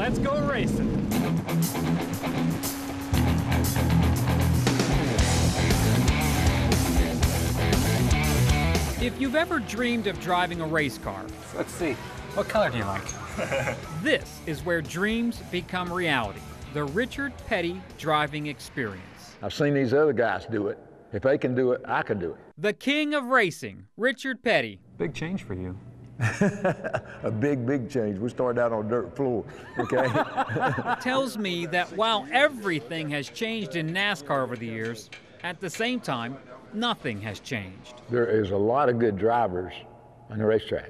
Let's go racing. If you've ever dreamed of driving a race car, Let's see. What color do you like? this is where dreams become reality. The Richard Petty driving experience. I've seen these other guys do it. If they can do it, I can do it. The king of racing, Richard Petty. Big change for you. A big, big change. We started out on a dirt floor, okay? Tells me that while everything has changed in NASCAR over the years, at the same time, nothing has changed. There is a lot of good drivers on the racetrack,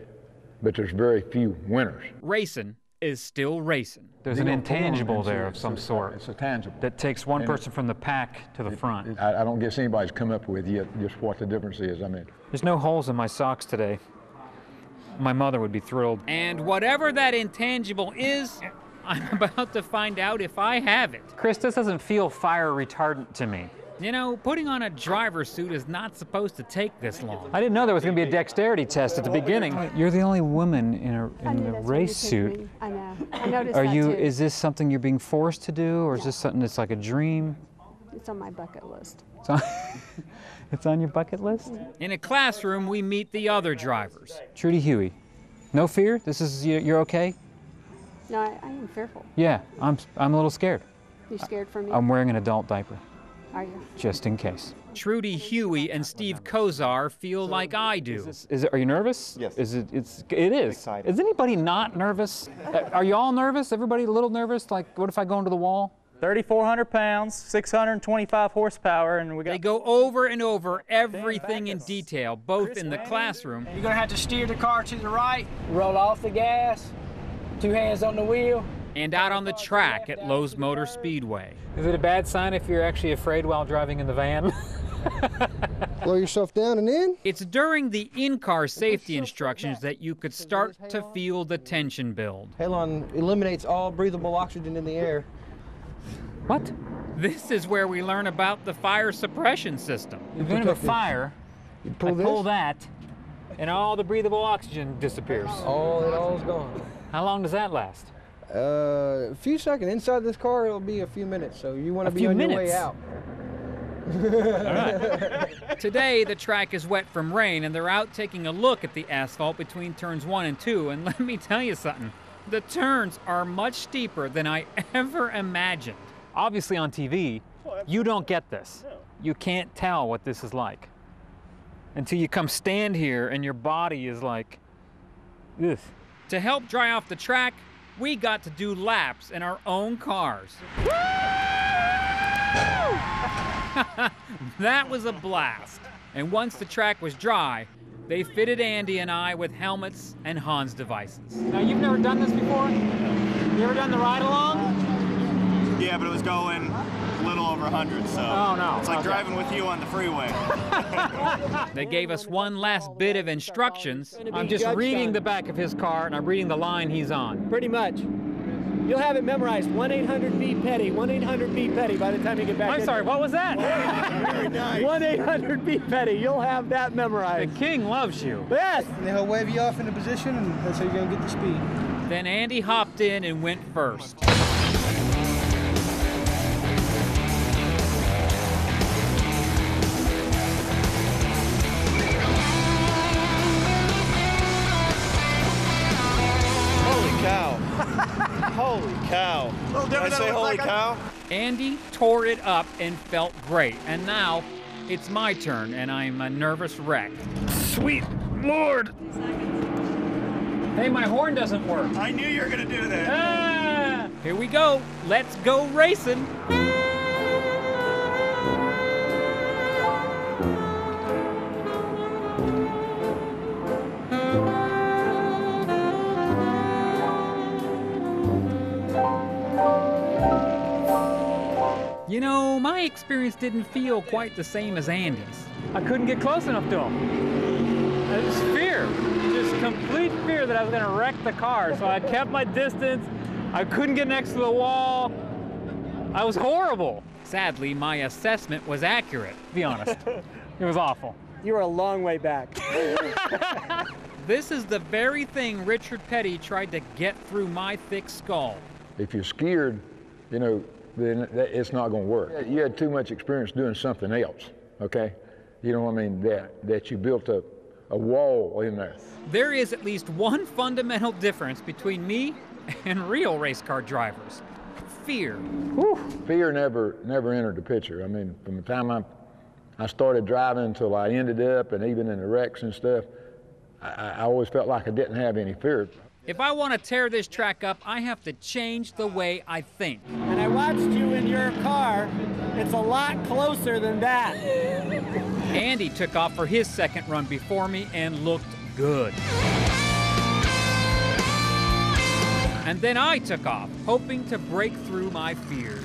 but there's very few winners. Racing is still racing. There's an intangible there of some sort It's a tangible. that takes one person from the pack to the front. I don't guess anybody's come up with yet just what the difference is. I mean, There's no holes in my socks today. My mother would be thrilled. And whatever that intangible is, I'm about to find out if I have it. Chris, this doesn't feel fire retardant to me. You know, putting on a driver's suit is not supposed to take this long. I didn't know there was going to be a dexterity test at the beginning. You're the only woman in a race suit. I know. I noticed Are that you? too. Is this something you're being forced to do, or is this something that's like a dream? It's on my bucket list. It's on, it's on your bucket list. In a classroom, we meet the other drivers. Trudy Huey, no fear. This is you're okay. No, I am fearful. Yeah, I'm a little scared. You scared for me? I'm wearing an adult diaper, Are you? just in case. Trudy Huey and Steve Kozar feel like I do. Is it? Are you nervous? Yes. Is it? It is. Excited. Is anybody not nervous? Are you all nervous? Everybody a little nervous? Like, what if I go into the wall? 3,400 pounds, 625 horsepower, and we got... They go over and over everything in detail, both in the classroom You're gonna have to steer the car to the right, roll off the gas, 2 hands on the wheel. and out on the track at Charlotte Motor Speedway. Is it a bad sign if you're actually afraid while driving in the van? Lower yourself down and in. It's during the in-car safety instructions that you could start to feel the tension build. Halon eliminates all breathable oxygen in the air. What? This is where we learn about the fire suppression system. You're going to a fire, You I pull pull this. that, and all the breathable oxygen disappears. It all's gone. How long does that last? A few seconds. Inside this car, it'll be a few minutes, so you want A to be few on your minutes? way out. Today, the track is wet from rain, and they're out taking a look at the asphalt between turns 1 and 2, and let me tell you something. The turns are much steeper than I ever imagined. Obviously on TV, you don't get this. You can't tell what this is like until you come stand here and your body is like this. To help dry off the track, we got to do laps in our own cars. That was a blast. And once the track was dry, they fitted Andy and I with helmets and Hans devices. Now, you've never done this before? You ever done the ride along? Yeah, but it was going a little over 100, so Oh, no. it's like Okay. driving with you on the freeway. They gave us one last bit of instructions. I'm just reading the back of his car and I'm reading the line he's on. Pretty much. You'll have it memorized, 1-800-B-PETTY, 1-800-B-PETTY by the time you get back. I'm sorry, what was that? 1-800-B-PETTY, you'll have that The memorized. king loves you. Yes! And then he'll wave you off into position, and that's how you're going to get the speed. Then Andy hopped in and went first. Holy cow. Holy cow. Did I say holy cow? Andy tore it up and felt great. And now it's my turn, and I'm a nervous wreck. Sweet Lord. Hey, my horn doesn't work. I knew you were going to do that. Ah! Here we go. Let's go racing. You know, my experience didn't feel quite the same as Andy's. I couldn't get close enough to him. It was fear, just complete fear that I was gonna wreck the car. So I kept my distance. I couldn't get next to the wall. I was horrible, Sadly, my assessment was accurate. to be honest. It was awful. You were a long way back. This is the very thing Richard Petty tried to get through my thick skull. If you're scared, you know, then it's not going to work. You had too much experience doing something else, okay? You know what I mean? That you built a wall in there. There is at least one fundamental difference between me and real race car drivers. Fear. Whew. Fear never entered the picture. I mean, from the time I started driving until I ended up, and even in the wrecks and stuff, I always felt like I didn't have any fear. If I want to tear this track up, I have to change the way I think. And I watched you in your car. It's a lot closer than that. Andy took off for his second run before me and looked good. And then I took off, hoping to break through my fears.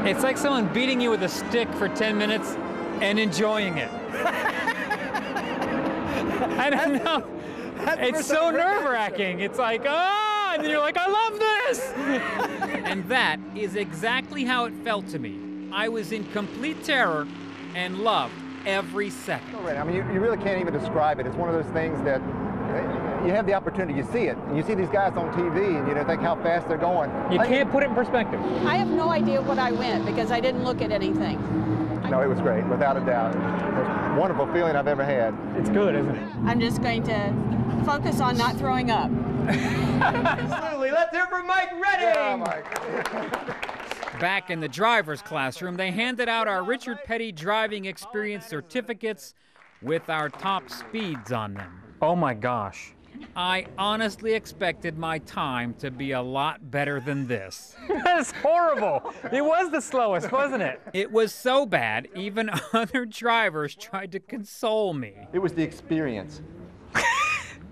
It's like someone beating you with a stick for 10 minutes and enjoying it. I don't know. It's so nerve-wracking. It's like, ah, and then you're like, I love this! And that is exactly how it felt to me. I was in complete terror and loved every second. I mean, you really can't even describe it. It's one of those things that you have the opportunity, you see it, and you see these guys on TV, and you think how fast they're going. You can't put it in perspective. I have no idea what I went because I didn't look at anything. No, it was great, without a doubt. It was the most wonderful feeling I've ever had. It's good, isn't it? I'm just going to focus on not throwing up. Absolutely. Let's hear from Mike Redding. Yeah, Mike. Back in the driver's classroom, they handed out our Richard Petty driving experience certificates with our top speeds on them. Oh my gosh. I honestly expected my time to be a lot better than this. That's horrible. It was the slowest, wasn't it? It was so bad, even other drivers tried to console me. It was the experience.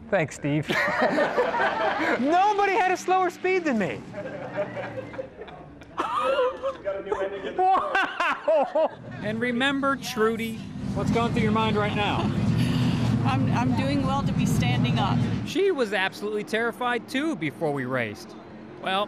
Thanks, Steve. Nobody had a slower speed than me. Wow! And remember Trudy? What's going through your mind right now? I'm doing well to be standing up. She was absolutely terrified too before we raced. Well,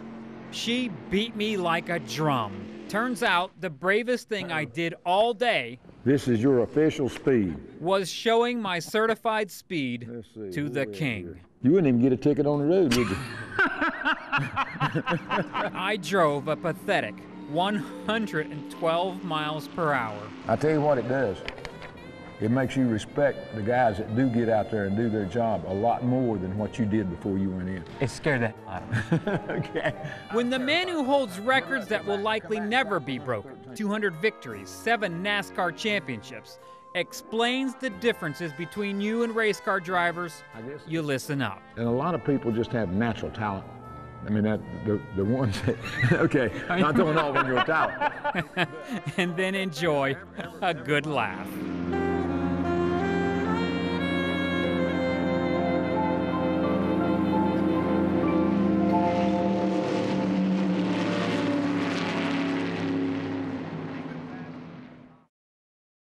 she beat me like a drum. Turns out the bravest thing I did all day This is your official speed. was showing my certified speed Let's see, to the king. You wouldn't even get a ticket on the road, would you? I drove a pathetic 112 miles per hour. I tell you what it does. It makes you respect the guys that do get out there and do their job a lot more than what you did before you went in. It scared the hell out of me. Okay. When the man who holds records that will likely never be broken, 200 victories, 7 NASCAR championships, explains the differences between you and race car drivers, you listen up. And a lot of people just have natural talent. I mean, the ones that, okay, not throwing all of them your talent. And then enjoy a good laugh.